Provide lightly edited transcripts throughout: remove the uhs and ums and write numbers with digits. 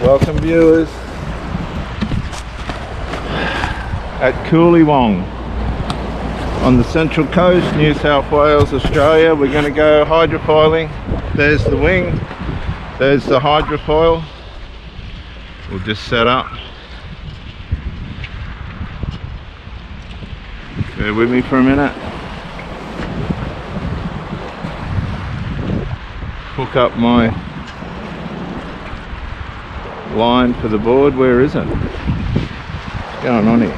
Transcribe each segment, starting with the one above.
Welcome viewers at Coolewong on the Central Coast, New South Wales, Australia. We're going to go hydrofoiling. There's the wing, there's the hydrofoil. We'll just set up. Bear with me for a minute. Hook up my line for the board. Where is it? What's going on here?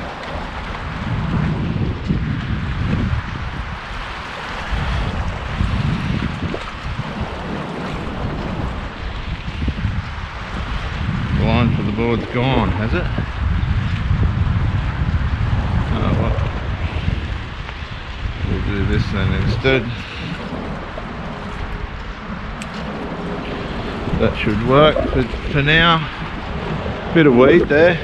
The line for the board's gone, has it? Oh well. We'll do this then instead. That should work for now. Bit of weed there.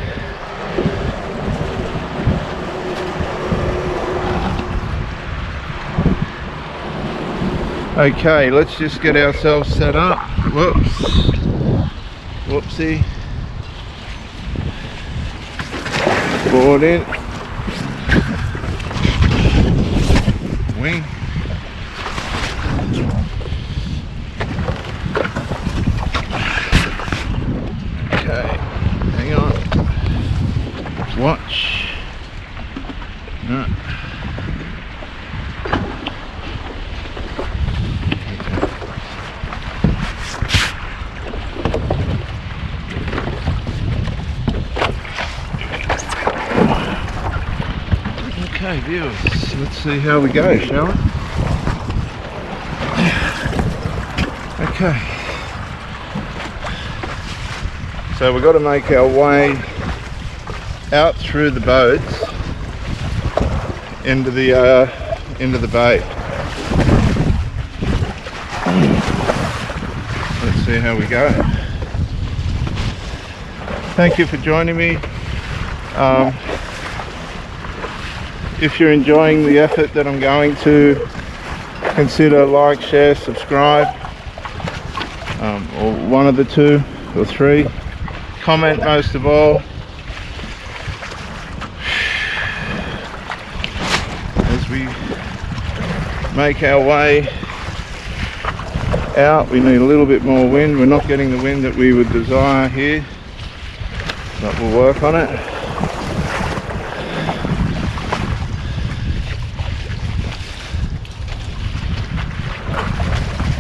Okay, let's just get ourselves set up. Whoops. Whoopsie. Board in. Wing. Watch. No. Okay, viewers, let's see how we go, shall we? Okay. So we've got to make our way out through the boats into the bay. Let's see how we go. Thank you for joining me. If you're enjoying the effort that I'm going to, consider like, share, subscribe, or one of the two or three. Comment most of all. We make our way out. We need a little bit more wind. We're not getting the wind that we would desire here, but we'll work on it.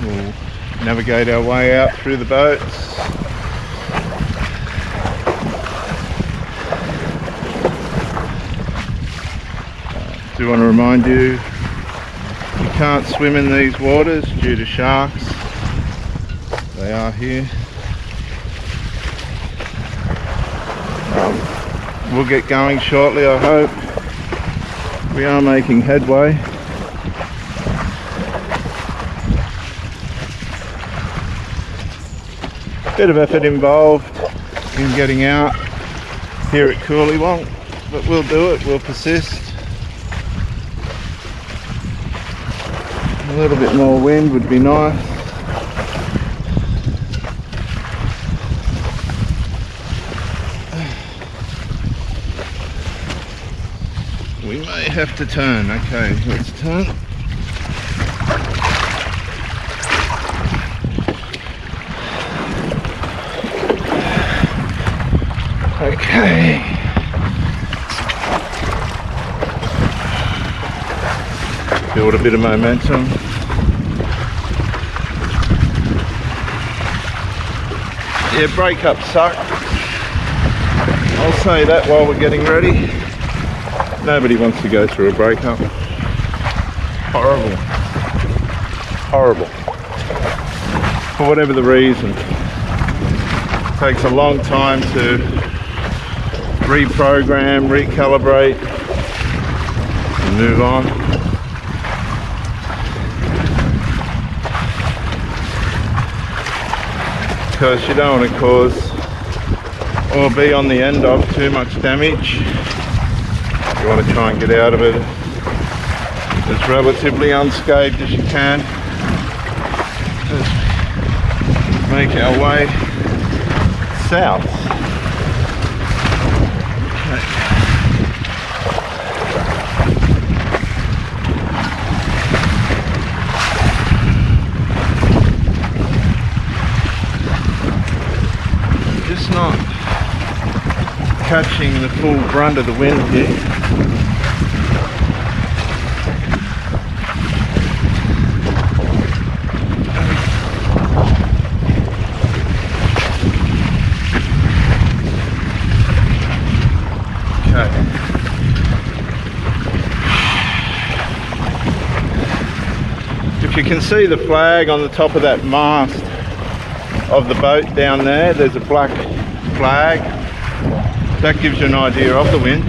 We'll navigate our way out through the boats. I do want to remind you, you can't swim in these waters due to sharks. They are here. We'll get going shortly, I hope. We are making headway. Bit of effort involved in getting out here at Coolewong, but we'll do it, we'll persist. A little bit more wind would be nice. We may have to turn. Okay, let's turn. Okay. Build a bit of momentum. Yeah, breakups suck. I'll say that while we're getting ready. Nobody wants to go through a breakup. Horrible. Horrible. For whatever the reason. It takes a long time to reprogram, recalibrate, and move on. Because you don't want to cause or be on the end of too much damage. You want to try and get out of it as relatively unscathed as you can. Just make our way south. Just not catching the full brunt of the wind here. If you can see the flag on the top of that mast of the boat down there, there's a black flag. That gives you an idea of the wind.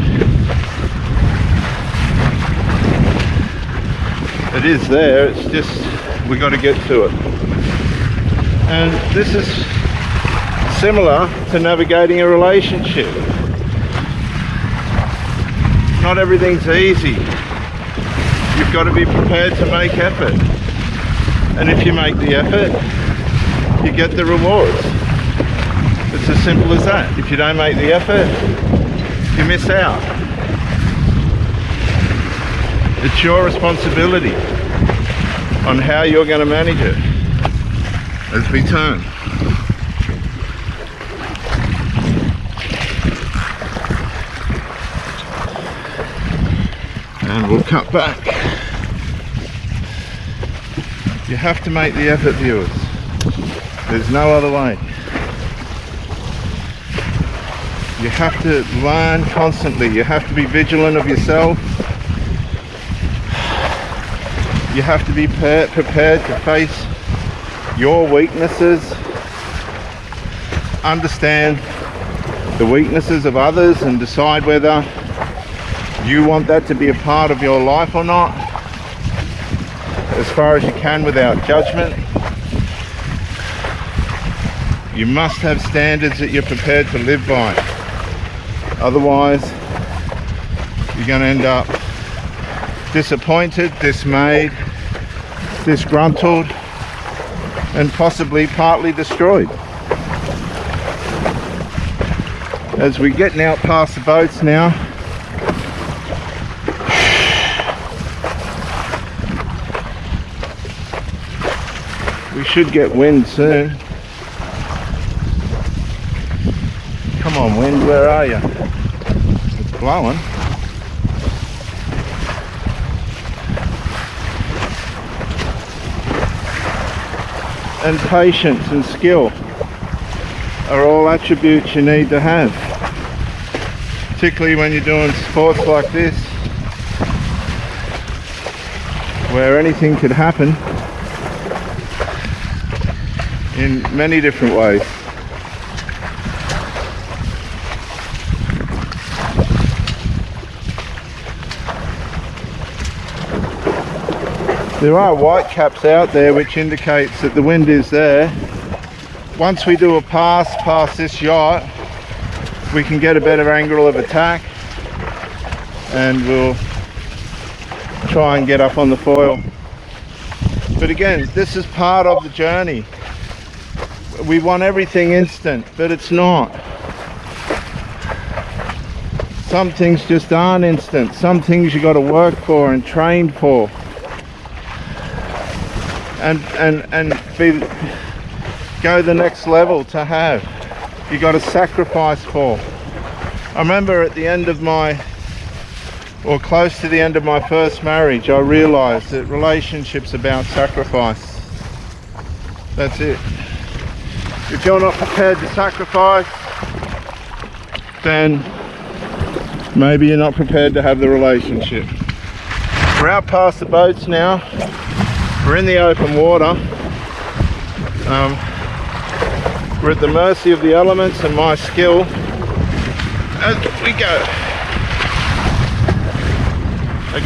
It is there, it's just we got to get to it. And this is similar to navigating a relationship. Not everything's easy. You've got to be prepared to make effort. And if you make the effort, you get the rewards. It's as simple as that. If you don't make the effort, you miss out. It's your responsibility on how you're going to manage it as we turn. And we'll cut back. You have to make the effort, viewers. There's no other way. You have to learn constantly. You have to be vigilant of yourself. You have to be prepared to face your weaknesses. Understand the weaknesses of others and decide whether you want that to be a part of your life or not, as far as you can without judgment. You must have standards that you're prepared to live by. Otherwise, you're going to end up disappointed, dismayed, disgruntled, and possibly partly destroyed. As we're getting out past the boats now, we should get wind soon. Come on, wind, where are you? It's blowing. And patience and skill are all attributes you need to have, particularly when you're doing sports like this, where anything could happen in many different ways. There are white caps out there which indicates that the wind is there. Once we do a pass past this yacht, we can get a better angle of attack and we'll try and get up on the foil. But again, this is part of the journey. We want everything instant, but it's not. Some things just aren't instant. Some things you got to work for and train for. And go the next level to have. You got to sacrifice for. I remember at the end of or close to the end of my first marriage, I realized that relationships about sacrifice. That's it. If you're not prepared to sacrifice, then maybe you're not prepared to have the relationship. We're out past the boats now. We're in the open water. We're at the mercy of the elements and my skill as we go.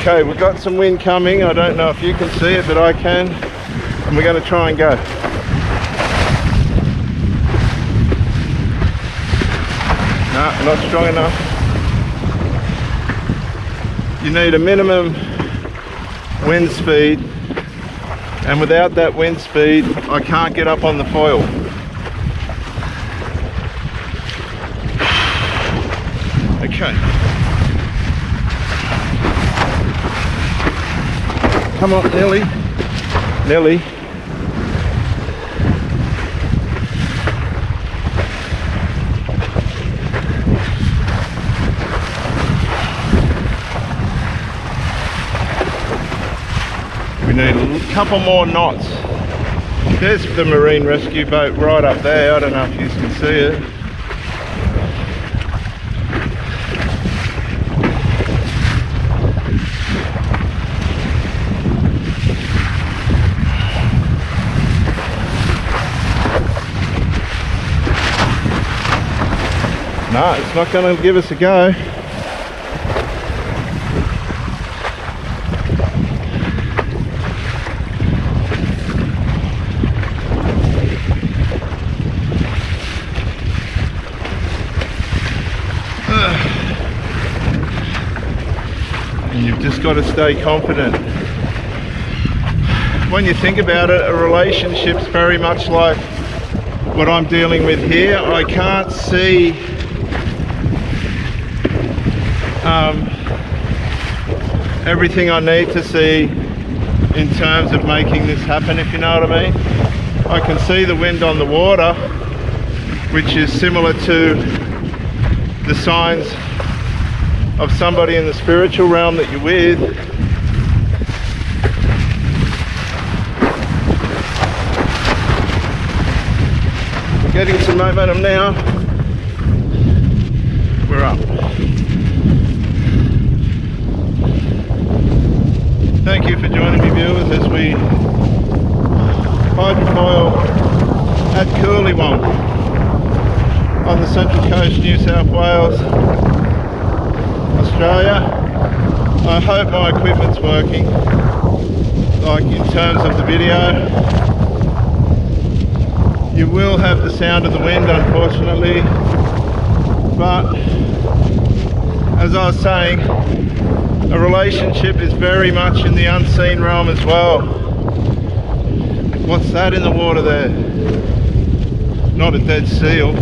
Okay, we've got some wind coming. I don't know if you can see it, but I can. And we're going to try and go. No, not strong enough. You need a minimum wind speed. And without that wind speed, I can't get up on the foil. Okay. Come on, Nelly. Nelly. We need a couple more knots. There's the marine rescue boat right up there. I don't know if you can see it. No, it's not going to give us a go. And you've just got to stay confident. When you think about it, a relationship's very much like what I'm dealing with here. I can't see everything I need to see in terms of making this happen, if you know what I mean. I can see the wind on the water, which is similar to the signs of somebody in the spiritual realm that you're with. We're getting some momentum now. We're up. Thank you for joining me, viewers, as we hydrofoil at Curlywong on the Central Coast, New South Wales, Australia. I hope my equipment's working, like in terms of the video. You will have the sound of the wind, unfortunately, but as I was saying, a relationship is very much in the unseen realm as well. What's that in the water there? Not a dead seal.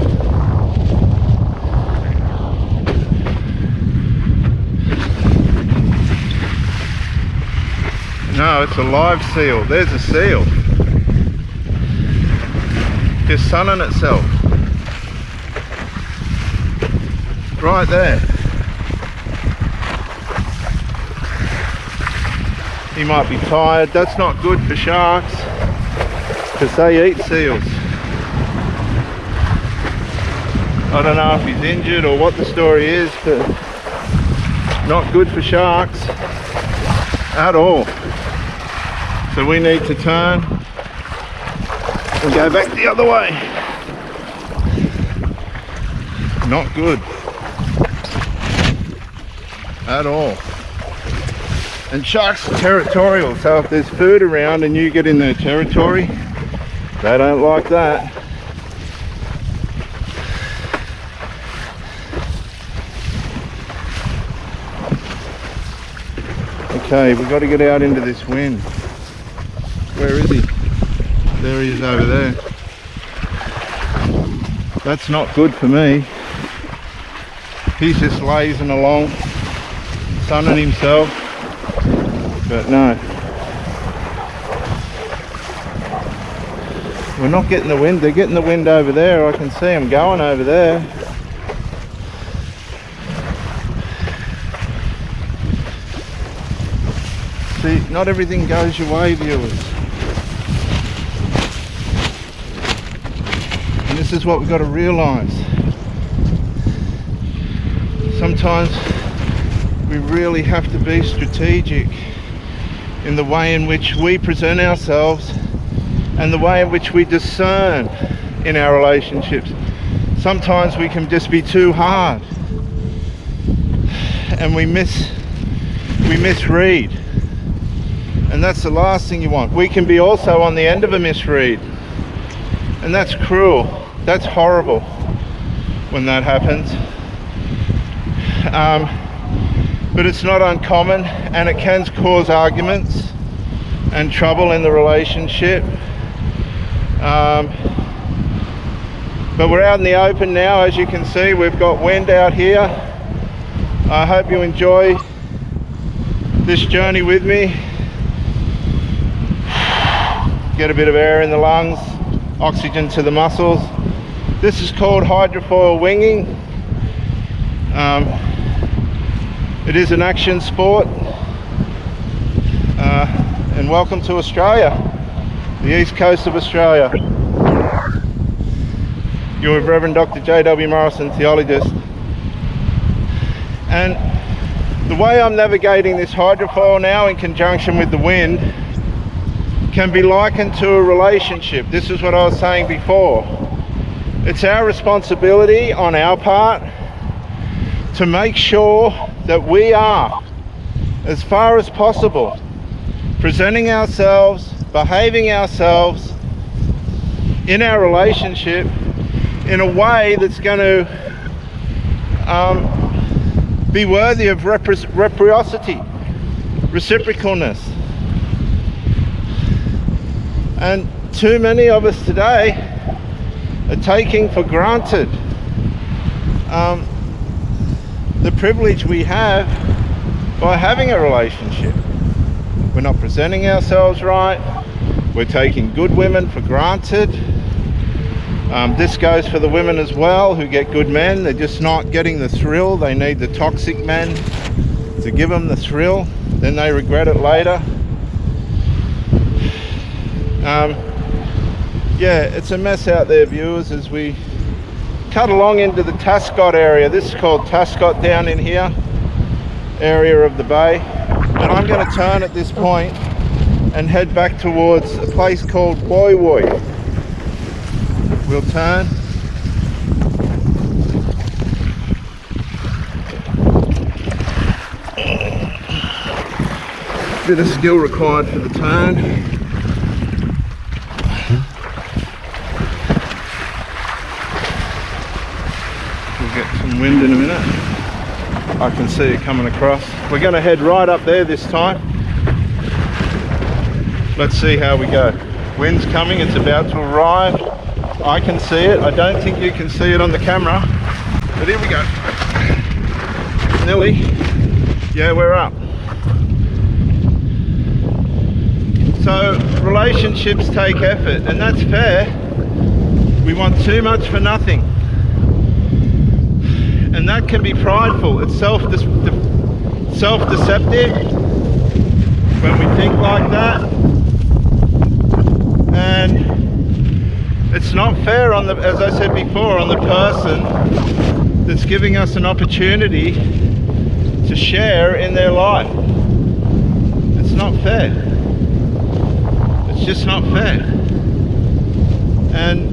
No, it's a live seal. There's a seal. Just sunning itself. Right there. He might be tired. That's not good for sharks because they eat seals. I don't know if he's injured or what the story is, but not good for sharks at all. So we need to turn and go back the other way. Not good at all. And sharks are territorial, so if there's food around and you get in their territory, they don't like that. Okay, we've got to get out into this wind. Where is he? There he is over there. That's not good for me. He's just lazing along, sunning himself. But no, we're not getting the wind. They're getting the wind over there. I can see them going over there. See, not everything goes your way, viewers. And this is what we've got to realise. Sometimes we really have to be strategic in the way in which we present ourselves and the way in which we discern in our relationships. Sometimes we can just be too hard and we misread, and that's the last thing you want. We can be also on the end of a misread, and that's cruel. That's horrible when that happens. But it's not uncommon, and it can cause arguments and trouble in the relationship. But we're out in the open now. As you can see, we've got wind out here. I hope you enjoy this journey with me. Get a bit of air in the lungs, oxygen to the muscles. This is called hydrofoil winging. It is an action sport. And welcome to Australia, the east coast of Australia. You're with Reverend Dr. J.W. Morrison, theologist. And the way I'm navigating this hydrofoil now in conjunction with the wind can be likened to a relationship. This is what I was saying before. It's our responsibility on our part to make sure that we are, as far as possible, presenting ourselves, behaving ourselves in our relationship in a way that's going to be worthy of reciprocity, reciprocalness. And too many of us today are taking for granted the privilege we have by having a relationship. We're not presenting ourselves right. We're taking good women for granted. This goes for the women as well who get good men. They're just not getting the thrill. They need the toxic men to give them the thrill. Then they regret it later. Yeah, it's a mess out there, viewers, as we cut along into the Tascott area. This is called Tascott down in here, area of the bay. And I'm going to turn at this point and head back towards a place called Woy Woy. We'll turn. Bit of skill required for the turn. We'll get some wind in a minute. I can see it coming across. We're going to head right up there this time. Let's see how we go. Wind's coming, it's about to arrive. I can see it. I don't think you can see it on the camera. But here we go. Nearly. Yeah, we're up. So relationships take effort, and that's fair. We want too much for nothing. And that can be prideful. It's self-deceptive when we think like that. And it's not fair on the, as I said before, on the person that's giving us an opportunity to share in their life. It's not fair. It's just not fair. And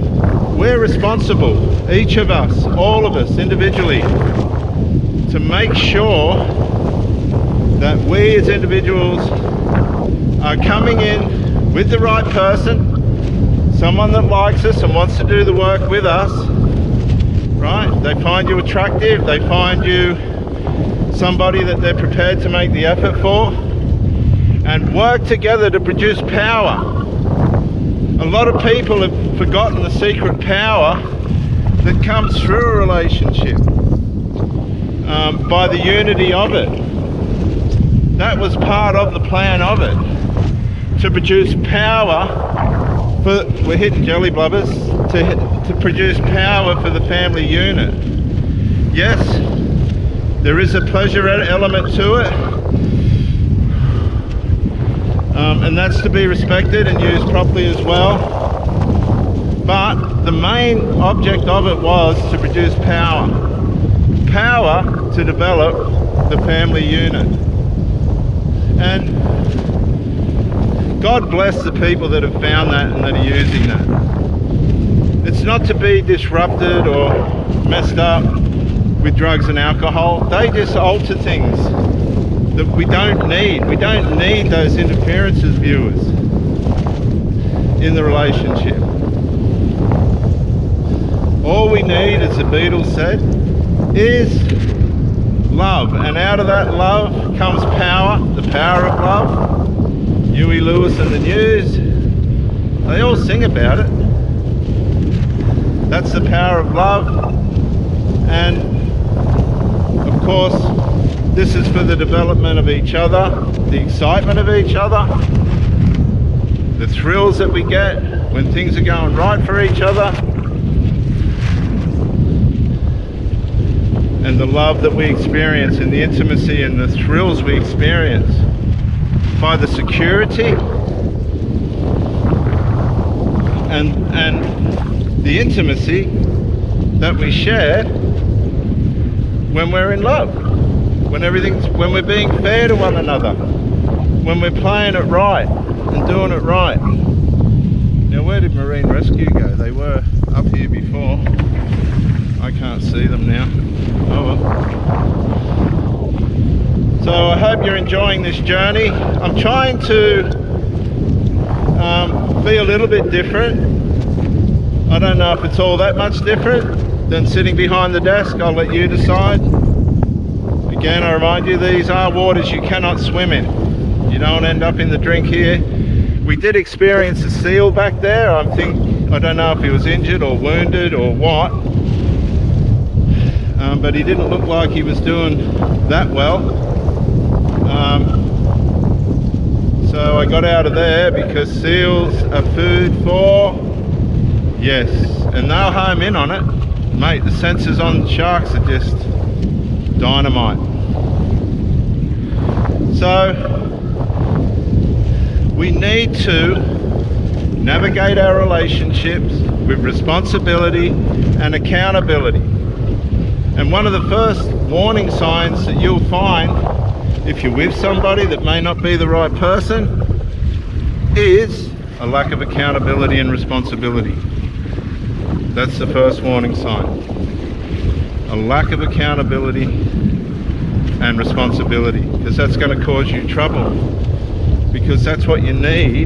we're responsible, each of us, all of us individually, to make sure that we as individuals are coming in with the right person, someone that likes us and wants to do the work with us, right? They find you attractive, they find you somebody that they're prepared to make the effort for, and work together to produce power. A lot of people have forgotten the secret power that comes through a relationship, by the unity of it. That was part of the plan of it, to produce power for, we're hitting jelly blubbers, to produce power for the family unit. Yes, there is a pleasure element to it, and that's to be respected and used properly as well. But the main object of it was to produce power. Power to develop the family unit. And God bless the people that have found that and that are using that. It's not to be disrupted or messed up with drugs and alcohol. They just alter things that we don't need. We don't need those interferences, viewers, in the relationship. All we need, as the Beatles said, is love. And out of that love comes power, the power of love. Huey Lewis and the News, they all sing about it. That's the power of love. And of course, This is for the development of each other, the excitement of each other, the thrills that we get when things are going right for each other, and the love that we experience and the intimacy and the thrills we experience by the security and the intimacy that we share when we're in love, when we're being fair to one another, when we're playing it right and doing it right. Now, where did Marine Rescue go? They were up here before. I can't see them now. Oh well. So I hope you're enjoying this journey. I'm trying to be a little bit different. I don't know if it's all that much different than sitting behind the desk. I'll let you decide. Again, I remind you, these are waters you cannot swim in. You don't end up in the drink here. We did experience a seal back there. I don't know if he was injured or wounded or what, but he didn't look like he was doing that well. So I got out of there because seals are food for, yes, and they'll home in on it. Mate, the sensors on sharks are just dynamite. So we need to navigate our relationships with responsibility and accountability. And one of the first warning signs that you'll find if you're with somebody that may not be the right person is a lack of accountability and responsibility. That's the first warning sign. A lack of accountability and responsibility, because that's going to cause you trouble, because that's what you need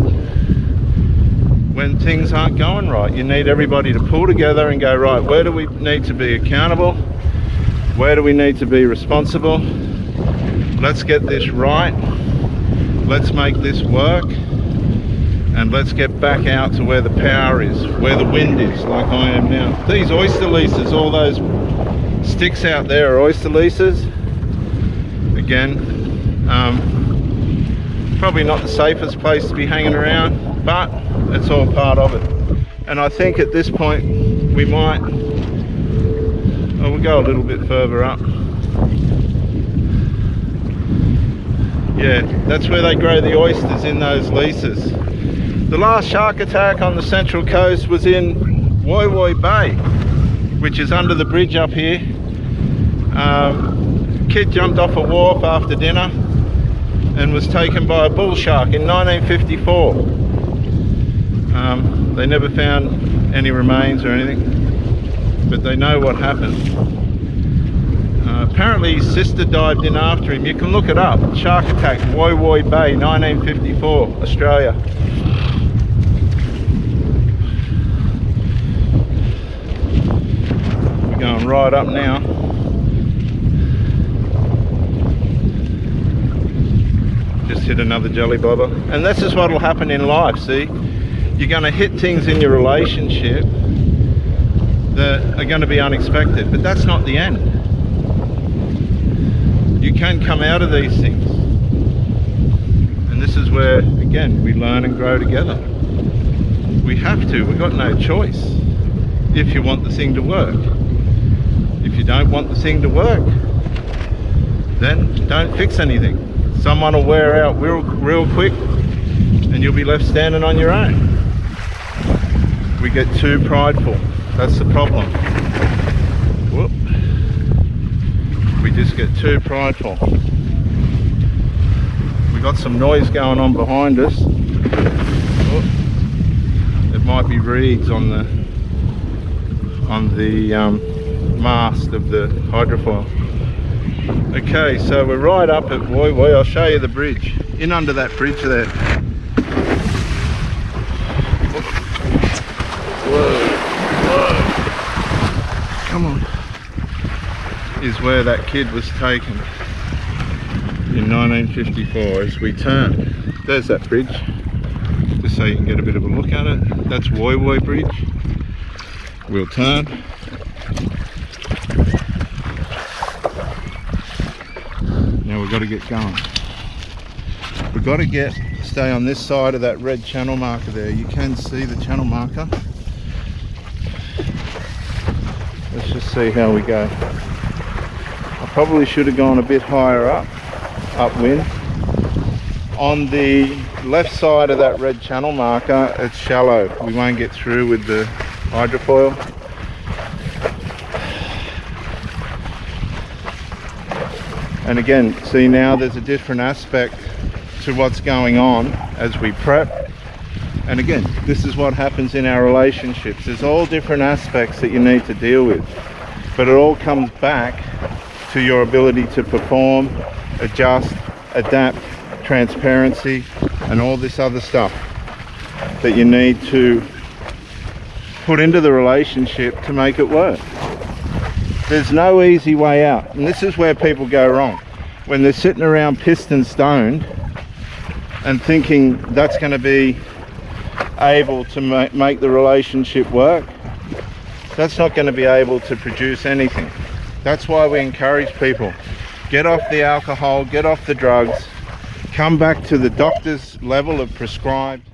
when things aren't going right. You need everybody to pull together and go, right, where do we need to be accountable? Where do we need to be responsible? Let's get this right. Let's make this work. And let's get back out to where the power is, where the wind is, like I am now. These oyster leases, all those sticks out there are oyster leases. Again, probably not the safest place to be hanging around, but it's all part of it. And I think at this point we might, we'll go a little bit further up. Yeah, that's where they grow the oysters, in those leases. The last shark attack on the Central Coast was in Woy Woy Bay, which is under the bridge up here. Kid jumped off a wharf after dinner and was taken by a bull shark in 1954. They never found any remains or anything, but they know what happened. Apparently his sister dived in after him. You can look it up. Shark attack, Woy Woy Bay, 1954, Australia. We're going right up now. Just hit another jelly bobber. And this is what will happen in life, see? You're going to hit things in your relationship that are going to be unexpected, but that's not the end. You can come out of these things, and this is where, again, we learn and grow together. We have to. We've got no choice if you want the thing to work. If you don't want the thing to work, then don't fix anything. Someone will wear out real quick and you'll be left standing on your own. We get too prideful. That's the problem. Whoop. We just get too prideful. We got some noise going on behind us. Whoop. It might be reeds on the mast of the hydrofoil. Okay, so we're right up at Woy Woy. I'll show you the bridge. In under that bridge there. Whoa. Come on. Is where that kid was taken in 1954 as we turn. There's that bridge. Just so you can get a bit of a look at it. That's Woy Woy Bridge. We'll turn. we've got to get going. We've got to stay on this side of that red channel marker there. You can see the channel marker. Let's just see how we go. I probably should have gone a bit higher up, upwind. On the left side of that red channel marker, it's shallow. We won't get through with the hydrofoil. And again, see now there's a different aspect to what's going on as we prep. And again, this is what happens in our relationships. There's all different aspects that you need to deal with, but it all comes back to your ability to perform, adjust, adapt, transparency, and all this other stuff that you need to put into the relationship to make it work. There's no easy way out, and this is where people go wrong. When they're sitting around pissed and stoned and thinking that's going to be able to make the relationship work, that's not going to be able to produce anything. That's why we encourage people, get off the alcohol, get off the drugs, come back to the doctor's level of prescribed